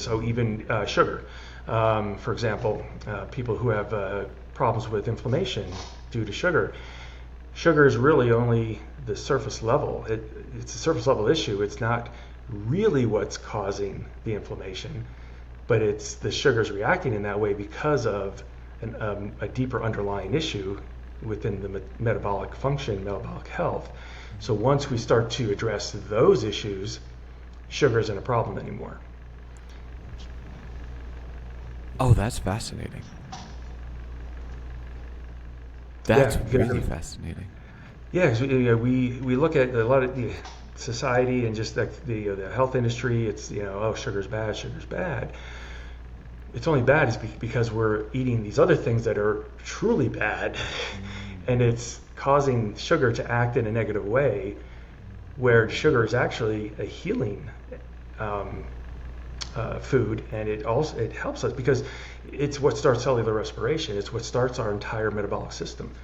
So even sugar, for example, people who have problems with inflammation due to sugar. Sugar is really only the surface level. It's a surface level issue. It's not really what's causing the inflammation, but it's the sugars reacting in that way because of a deeper underlying issue within the metabolic function, metabolic health. So once we start to address those issues, sugar isn't a problem anymore. Oh, that's fascinating. That's really fascinating. Yeah, because we look at a lot of the society and just like the health industry. It's oh, sugar's bad, sugar's bad. It's only bad is because we're eating these other things that are truly bad, and it's causing sugar to act in a negative way, where sugar is actually a healing food, and it helps us because it's what starts cellular respiration. It's what starts our entire metabolic system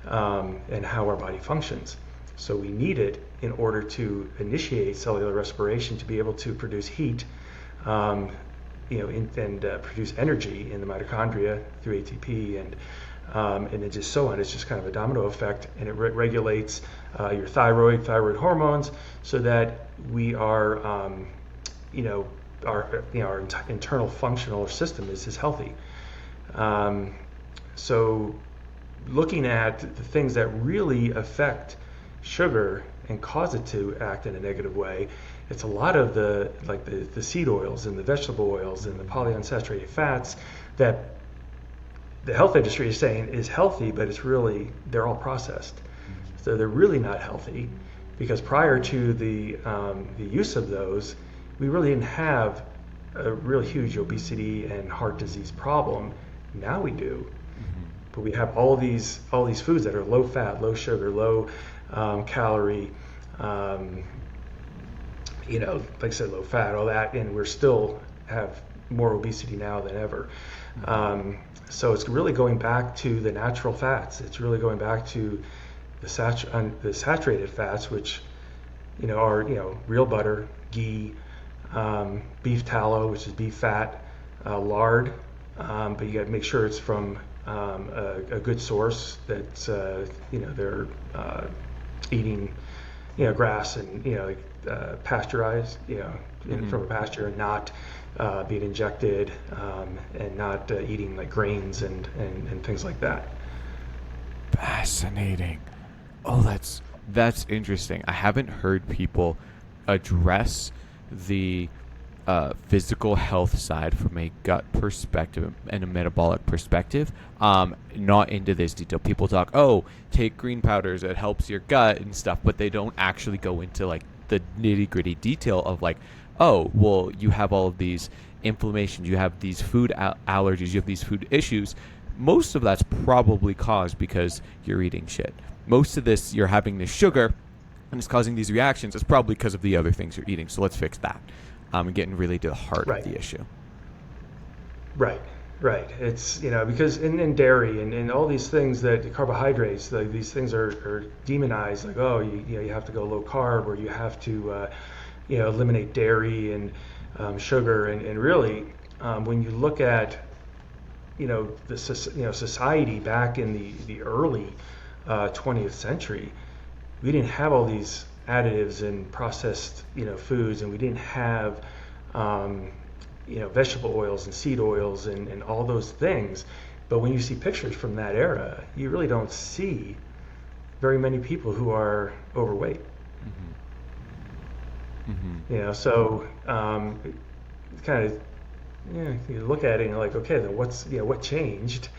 and how our body functions. So we need it in order to initiate cellular respiration to be able to produce heat, and produce energy in the mitochondria through ATP, and then just so on. It's just kind of a domino effect, and it regulates your thyroid hormones, so that we are, our internal functional system is healthy. So looking at the things that really affect sugar and cause it to act in a negative way, it's a lot of the seed oils and the vegetable oils and the polyunsaturated fats that the health industry is saying is healthy, but they're all processed. So they're really not healthy, because prior to the use of those, we really didn't have a real huge obesity and heart disease problem. Now we do. But we have all these foods that are low fat, low sugar, low calorie, like I said, low fat, all that, and we're still have more obesity now than ever. So it's really going back to the natural fats. It's really going back to the saturated fats, which are real butter, ghee, beef tallow, which is beef fat, lard, but you got to make sure it's from a good source, that they're eating grass and pasteurized, from a pasture, and not being injected, and not eating like grains and things like that. Fascinating. Oh, that's interesting. I haven't heard people address the physical health side from a gut perspective and a metabolic perspective, not into this detail. People talk, oh, take green powders, it helps your gut and stuff, but they don't actually go into like the nitty-gritty detail of like, oh, well, you have all of these inflammations, you have these food allergies, you have these food issues. Most of that's probably caused because you're eating shit. Most of this, you're having this sugar and it's causing these reactions. It's probably because of the other things you're eating. So let's fix that. And getting really to the heart of the issue. Right. It's, because in dairy and all these things, that the carbohydrates, like these things are demonized, like, oh, you have to go low carb, or you have to, eliminate dairy and sugar. And really, when you look at, society back in the early 20th century, we didn't have all these additives and processed foods, and we didn't have vegetable oils and seed oils and all those things. But when you see pictures from that era, you really don't see very many people who are overweight. So it's kind of, you look at it and you're like, okay, then what changed?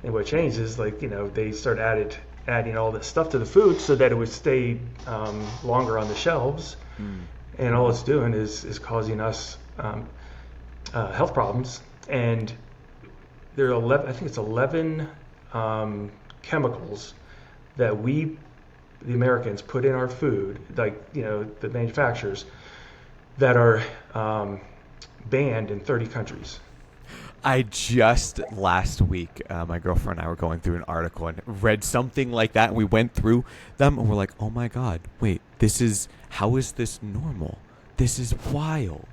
And what changed is they started adding all this stuff to the food so that it would stay longer on the shelves, and all it's doing is causing us health problems. And there are 11 chemicals that the Americans, put in our food, like the manufacturers, that are banned in 30 countries. I just last week, my girlfriend and I were going through an article and read something like that, and we went through them and we're like, oh my God, wait, how is this normal? This is wild.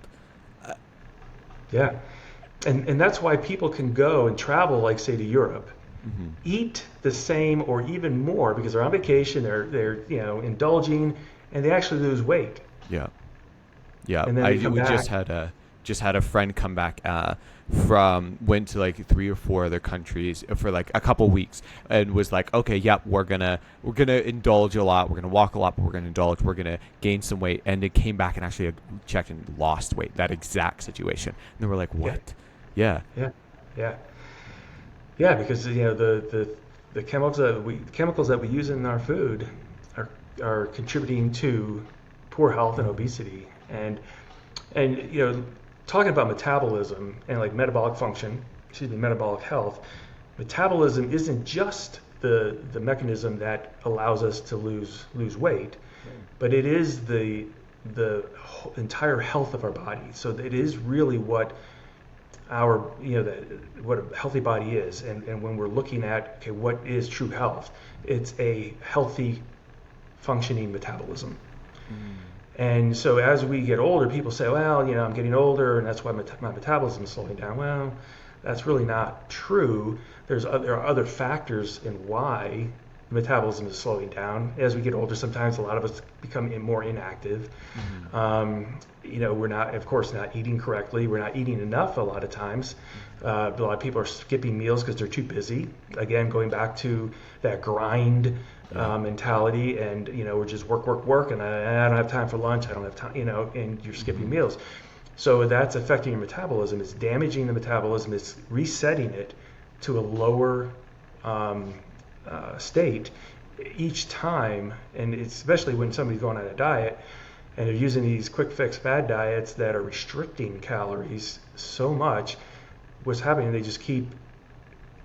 Yeah. And that's why people can go and travel, like say to Europe, Hmm. eat the same or even more because they're on vacation, they're indulging, and they actually lose weight, Yeah. Yeah, and then I they come we back. just had a friend come back from went to like 3 or 4 other countries for like a couple weeks and was like, okay, yep, we're gonna indulge a lot, we're gonna walk a lot, but we're gonna indulge, we're gonna gain some weight, and it came back and actually checked and lost weight. That exact situation, and they were like, Yeah, what? Yeah, yeah, yeah, yeah. Because the chemicals that we use in our food are contributing to poor health and obesity, and talking about metabolism and like metabolic function, excuse me, metabolic health. Metabolism isn't just the mechanism that allows us to lose weight, but it is the entire health of our body. So it is really what our what a healthy body is, and when we're looking at, okay, what is true health, it's a healthy functioning metabolism. And so as we get older, people say, well, I'm getting older and that's why my metabolism is slowing down. Well, that's really not true. There are other factors in why metabolism is slowing down. As we get older, sometimes a lot of us become more inactive. We're not, of course, not eating correctly. We're not eating enough a lot of times. A lot of people are skipping meals because they're too busy. Again, going back to that grind yeah, mentality, and we're just work, and I don't have time for lunch. I don't have time, and you're skipping meals. So that's affecting your metabolism. It's damaging the metabolism. It's resetting it to a lower um, state each time, and it's especially when somebody's going on a diet and they're using these quick fix fad diets that are restricting calories so much. What's happening? They just keep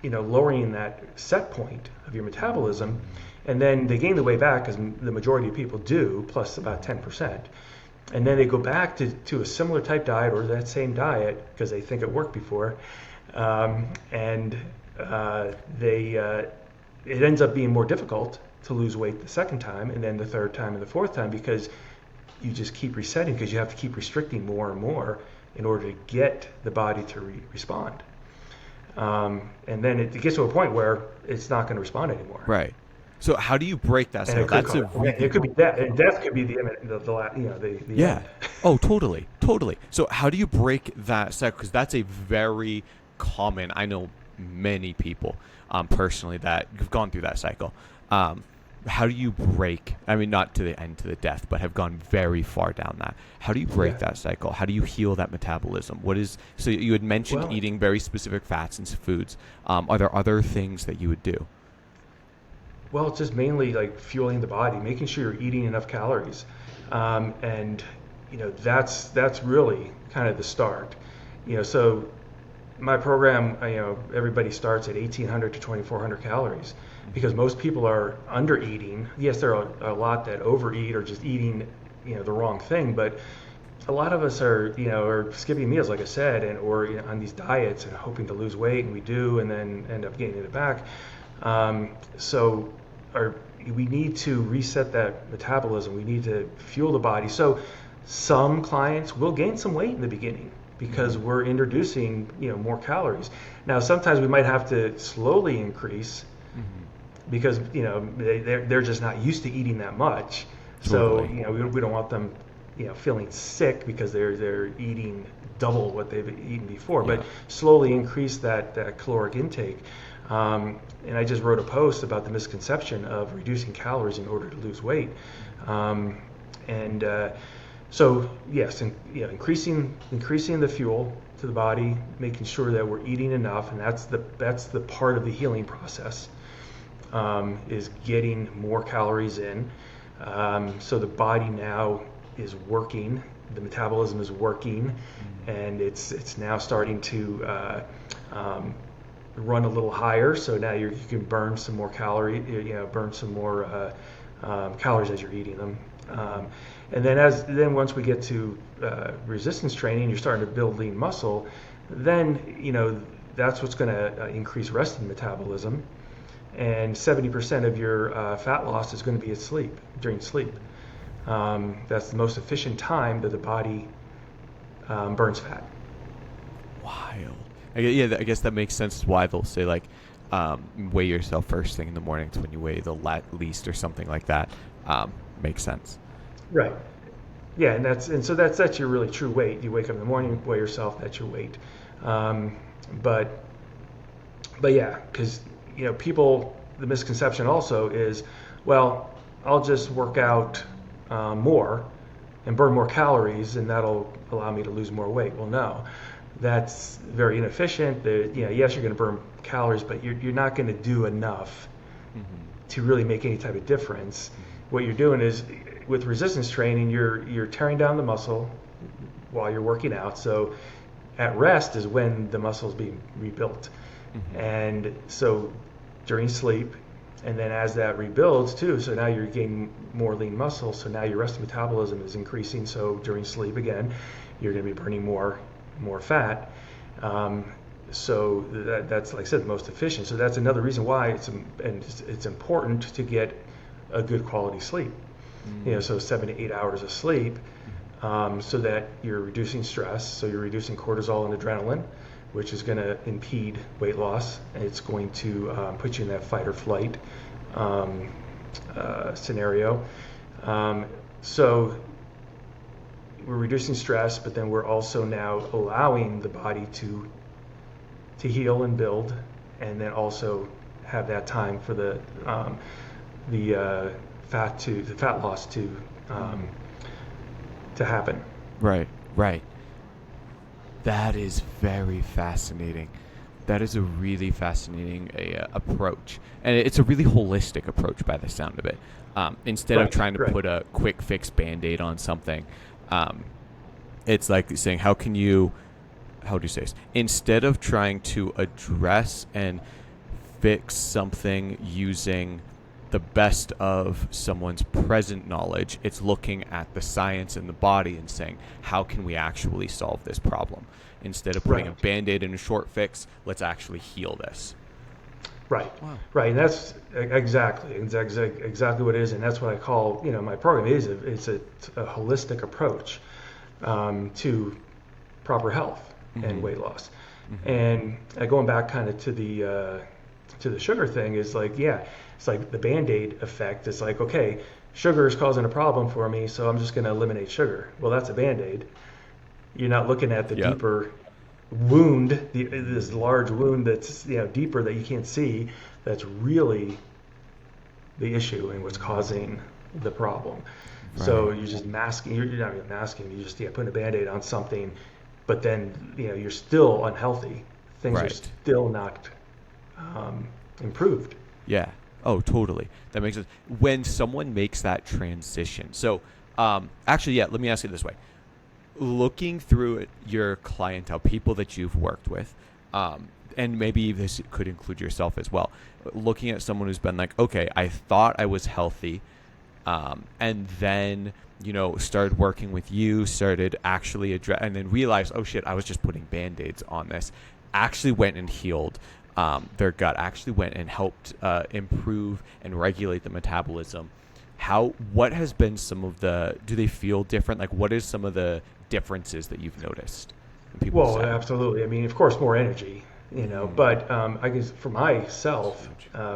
lowering that set point of your metabolism, and then they gain the weight back because the majority of people do, plus about 10%. And then they go back to a similar type diet or that same diet because they think it worked before, and it ends up being more difficult to lose weight the second time, and then the third time and the fourth time because you just keep resetting because you have to keep restricting more and more in order to get the body to respond. And then it gets to a point where it's not going to respond anymore. right. So how do you break that And cycle? That's a it really could be death. And death could be the Yeah. end. Oh, totally, totally. So how do you break that cycle? Because that's a very common. I know many people, personally, that have gone through that cycle. Um, how do you break? I mean, not to the end, to the death, but have gone very far down that. How do you break Yeah. that cycle? How do you heal that metabolism? What is so you had mentioned Well, eating very specific fats and foods. Are there other things that you would do? well, it's just mainly like fueling the body, making sure you're eating enough calories, and that's really kind of the start. So my program, everybody starts at 1,800 to 2,400 calories because most people are under eating. Yes, there are a lot that overeat or just eating, the wrong thing, but a lot of us are skipping meals, like I said, and or on these diets and hoping to lose weight, and we do, and then end up gaining it back. So we need to reset that metabolism. We need to fuel the body. So some clients will gain some weight in the beginning because we're introducing more calories. Now sometimes we might have to slowly increase because they're just not used to eating that much. So Totally. we don't want them feeling sick because they're eating double what they've eaten before. Yeah. But slowly increase that caloric intake. And I just wrote a post about the misconception of reducing calories in order to lose weight. And so yes, increasing the fuel to the body, making sure that we're eating enough, and that's the part of the healing process, is getting more calories in. So the body now is working, the metabolism is working, and it's now starting to run a little higher. So now you can burn some more burn some more calories as you're eating them. And then once we get to resistance training, you're starting to build lean muscle. Then that's what's going to increase resting metabolism. And 70% of your fat loss is going to be during sleep. That's the most efficient time that the body burns fat. Yeah, I guess that makes sense why they'll say like weigh yourself first thing in the morning. It's when you weigh the least or something like that. Makes sense. Right. Yeah, so that's your really true weight. You wake up in the morning, weigh yourself. That's your weight. Um, but yeah, because people, the misconception also is, well, I'll just work out more and burn more calories, and that'll allow me to lose more weight. Well, no, that's very inefficient. Yes, you're going to burn calories, but you're not going to do enough to really make any type of difference. What you're doing is, with resistance training, you're tearing down the muscle while you're working out. So at rest is when the muscle is being rebuilt. And so during sleep, and then as that rebuilds too, so now you're gaining more lean muscle, so now your resting metabolism is increasing. So during sleep again, you're going to be burning more fat. So that's, like I said, the most efficient. So that's another reason why it's important to get a good quality sleep. So 7 to 8 hours of sleep, so that you're reducing stress. So you're reducing cortisol and adrenaline, which is going to impede weight loss, and it's going to put you in that fight or flight scenario. So we're reducing stress, but then we're also now allowing the body to heal and build, and then also have that time for the fat loss to happen. Right. That is very fascinating. That is a really fascinating approach, and it's a really holistic approach by the sound of it. Instead of trying to put a quick fix Band-Aid on something, it's like saying, how do you say this? Instead of trying to address and fix something using the best of someone's present knowledge, it's looking at the science in the body and saying, how can we actually solve this problem? Instead of putting a Band-Aid in a short fix, let's actually heal this. Right. Wow. Right. And that's exactly what it is. And that's what I call, my program it's a holistic approach to proper health and weight loss. And going back kind of to the sugar thing is like, it's like the Band-Aid effect. It's like, okay, sugar is causing a problem for me, so I'm just going to eliminate sugar. Well, that's a Band-Aid. You're not looking at the deeper wound, this large wound that's deeper that you can't see. That's really the issue and what's causing the problem. Right. So you're just masking. You're not even masking. You just putting a Band-Aid on something, but then you're still unhealthy. Things are still not improved. Yeah. Oh, totally. That makes sense. When someone makes that transition, so actually, let me ask you this way. Looking through your clientele, people that you've worked with, and maybe this could include yourself as well, looking at someone who's been like, okay, I thought I was healthy, and then, started working with you, started actually and then realized, oh shit, I was just putting Band-Aids on this, actually went and healed their gut, actually went and helped improve and regulate the metabolism. What has been do they feel different? Like, what is some of the differences that you've noticed? Well, absolutely. I mean, of course, more energy, but I guess for myself,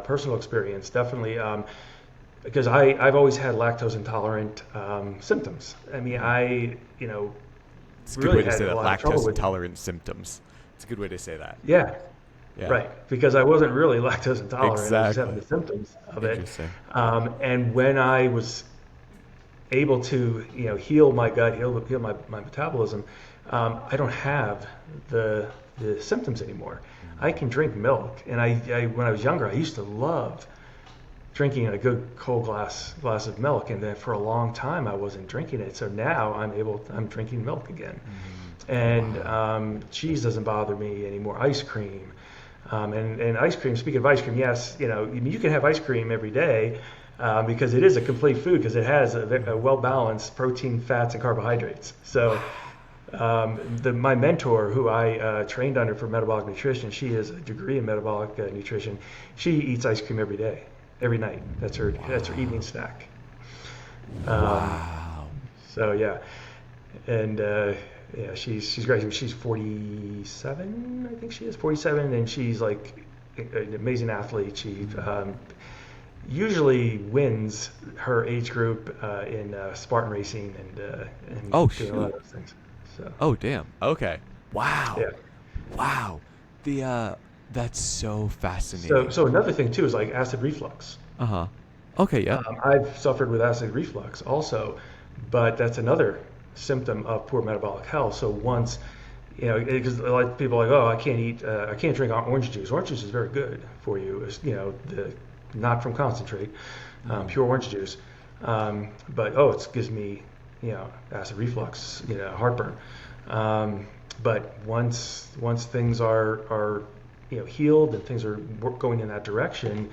personal experience, definitely, because I've always had lactose intolerant symptoms. I mean, it's a good way to say that, lactose intolerant symptoms. It's a good way to say that. Yeah. Right, because I wasn't really lactose intolerant. Exactly. I was having the symptoms of it. And when I was able to, heal my gut, heal my metabolism, I don't have the symptoms anymore. I can drink milk, and I when I was younger, I used to love drinking a good cold glass of milk, and then for a long time I wasn't drinking it. So now I'm drinking milk again, and cheese doesn't bother me anymore. Ice cream. And ice cream, speaking of ice cream, yes, you can have ice cream every day because it is a complete food because it has a well-balanced protein, fats, and carbohydrates. So my mentor, who I trained under for metabolic nutrition, she has a degree in metabolic nutrition. She eats ice cream every day, every night. That's her evening snack. Wow. So, yeah. And Yeah, she's great. She's 47, I think she is 47, and she's like an amazing athlete. She usually wins her age group in Spartan racing and Oh doing a lot shoot. of those things. So Oh damn. Okay. Wow. yeah. Wow. The that's so So fascinating. so another thing too is like acid reflux. Uh-huh. Okay, yep. I've suffered with acid reflux also, but that's another symptom of poor metabolic health. So once, because like people are like, oh, I can't drink orange juice. Orange juice is very good for you. It's, not from concentrate, pure orange juice. But it gives me, acid reflux, heartburn. But once things are healed and things are going in that direction,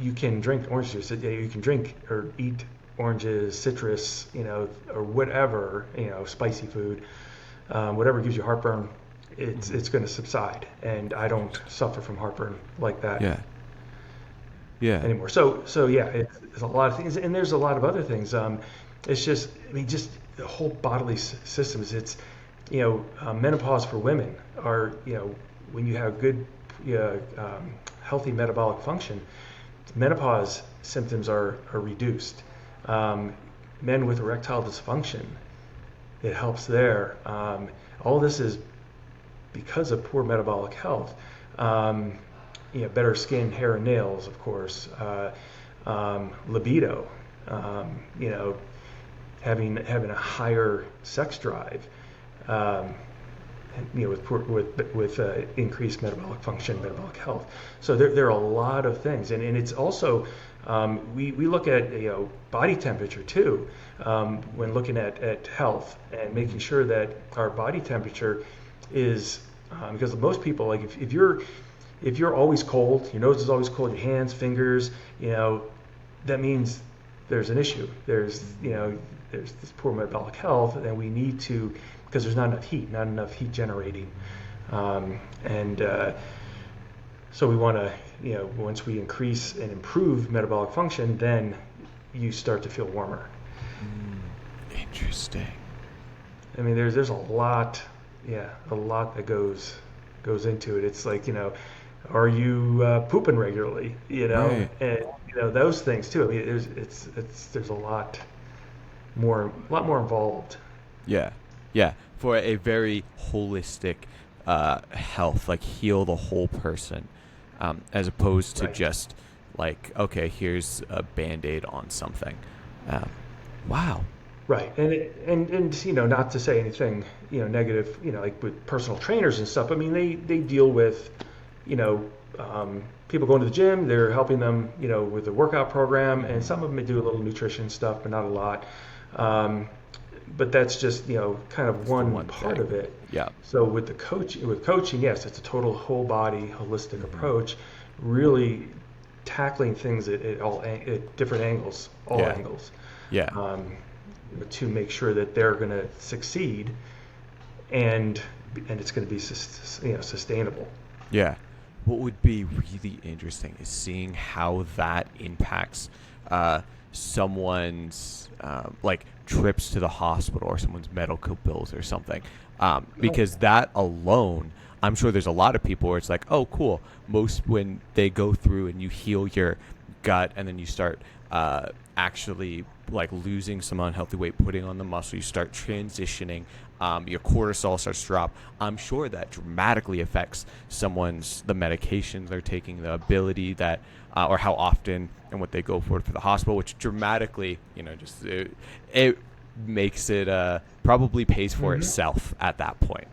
you can drink orange juice. You can drink or eat oranges, citrus, or whatever, spicy food, whatever gives you heartburn. It's going to subside, and I don't suffer from heartburn like that Yeah. Yeah. anymore. So yeah, it's a lot of things, and there's a lot of other things. It's just, just the whole bodily systems. It's, menopause for women are, when you have good, healthy metabolic function, menopause symptoms are reduced. Men with erectile dysfunction, it helps there. All this is because of poor metabolic health. Better skin, hair, and nails, of course. Libido, having a higher sex drive. With increased metabolic function, metabolic health. So there are a lot of things, and it's also we look at body temperature too when looking at health and making sure that our body temperature is because most people, like if you're always cold, your nose is always cold, your hands, fingers, that means there's an issue. There's this poor metabolic health, and we need to, because there's not enough heat generating. So we want to, once we increase and improve metabolic function, then you start to feel warmer. Interesting. I mean, there's a lot that goes into it. It's like, are you pooping regularly? Right. And those things too. I mean, there's a lot more involved. Yeah. Yeah. For a very holistic health, like heal the whole person, as opposed to Right. just like, okay, here's a Band-Aid on something. Wow. Right, and not to say anything negative, like with personal trainers and stuff. I mean, they deal with people going to the gym. They're helping them with the workout program, and some of them may do a little nutrition stuff, but not a lot. But that's just kind of one part thing. of it. Yeah. So with coaching, yes, it's a total whole body holistic approach, really tackling things at different angles, all Yeah. angles. Yeah. To make sure that they're going to succeed, and it's going to be sustainable. Yeah. What would be really interesting is seeing how that impacts someone's like trips to the hospital or someone's medical bills or something. Because that alone, I'm sure there's a lot of people where it's like, oh, cool. Most when they go through and you heal your gut and then you start actually like losing some unhealthy weight, putting on the muscle, you start transitioning, your cortisol starts to drop. I'm sure that dramatically affects the medications they're taking, the ability that, or how often and what they go for the hospital, which dramatically, just it makes it probably pays for itself at that point.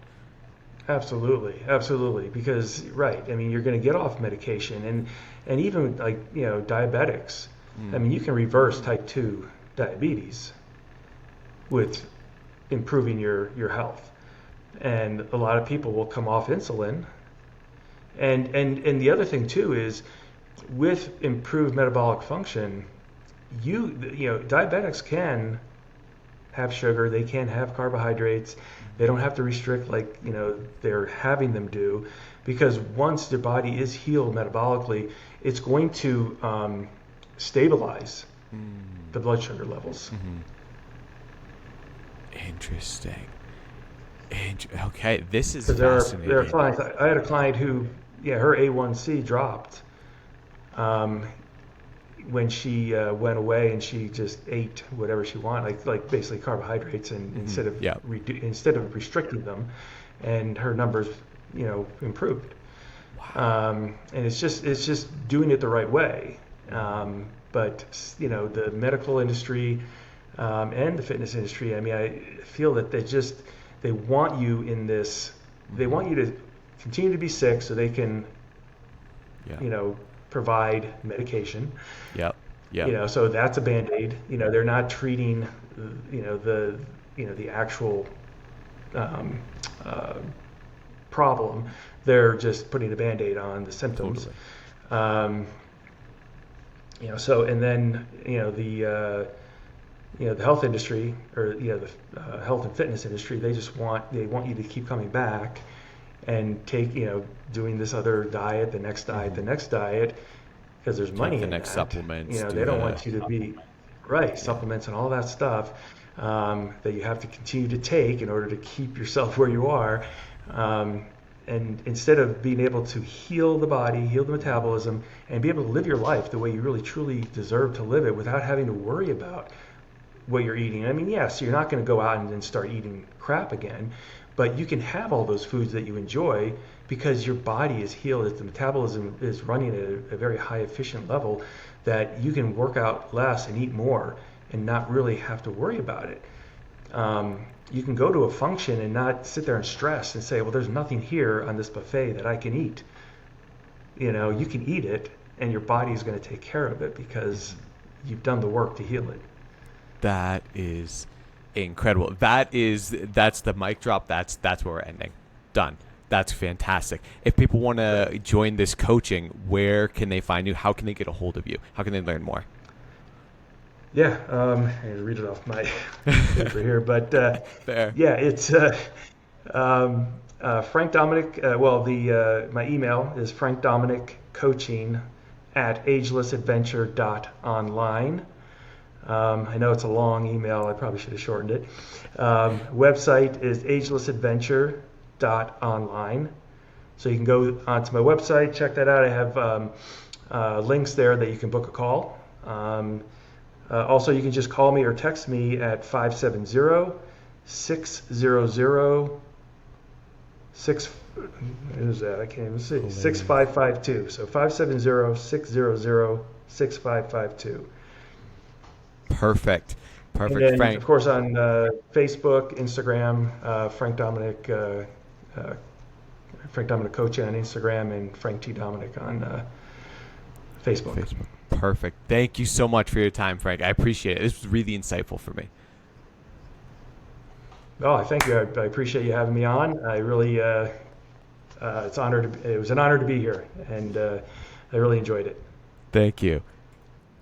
Absolutely, because right, I mean, you're going to get off medication, and even like diabetics. I mean, you can reverse type 2 diabetes with improving your health, and a lot of people will come off insulin. And the other thing too is with improved metabolic function, diabetics can have sugar, they can have carbohydrates. They don't have to restrict like they're having them do, because once their body is healed metabolically, it's going to stabilize the blood sugar levels. Interesting. Okay, this is Because fascinating. there are clients. I had a client who, yeah, her A1C dropped um, when she went away, and she just ate whatever she wanted, like basically carbohydrates, and Yeah. instead of restricting them, and her numbers, improved. And it's just doing it the right way. But the medical industry and the fitness industry, I mean, I feel that they want you in this. They want you to continue to be sick so they can, Yeah. provide medication. Yep. Yep. So that's a band-aid. They're not treating, the actual um, uh, problem. They're just putting a band-aid on the symptoms. Totally. Um, so, and then, the health industry, or, the health and fitness industry, they want you to keep coming back and doing this other diet, the next diet, the next diet, because there's money the in next that. supplements. They don't want you to be, right, supplements and all that stuff that you have to continue to take in order to keep yourself where you are. And instead of being able to heal the body, heal the metabolism, and be able to live your life the way you really truly deserve to live it without having to worry about what you're eating. I mean, yes, you're not going to go out and then start eating crap again, but you can have all those foods that you enjoy because your body is healed, the metabolism is running at a very high efficient level, that you can work out less and eat more and not really have to worry about it. You can go to a function and not sit there and stress and say, well, there's nothing here on this buffet that I can eat. You can eat it, and your body is going to take care of it because you've done the work to heal it. That is incredible. That's the mic drop. That's where we're ending. Done. That's fantastic. If people want to join this coaching, where can they find you? How can they get a hold of you? How can they learn more? Yeah, I had to read it off my paper here, but Fair. yeah, it's Frank Dominick. My email is frankdominickcoaching@agelessadventure.online. I know it's a long email. I probably should have shortened it. Website is agelessadventure.online. So you can go onto my website, check that out. I have links there that you can book a call. Also, you can just call me or text me at 570-600-6. What is that? I can't even see. 6552. So 570-600-6552. Perfect. And then, Frank. of course, on Facebook, Instagram, Frank Dominick Coaching on Instagram, and Frank T. Dominick on Facebook. Perfect. Thank you so much for your time, Frank. I appreciate it. This was really insightful for me. Oh, thank you. I appreciate you having me on. I really, it was an honor to be here, and I really enjoyed it. Thank you.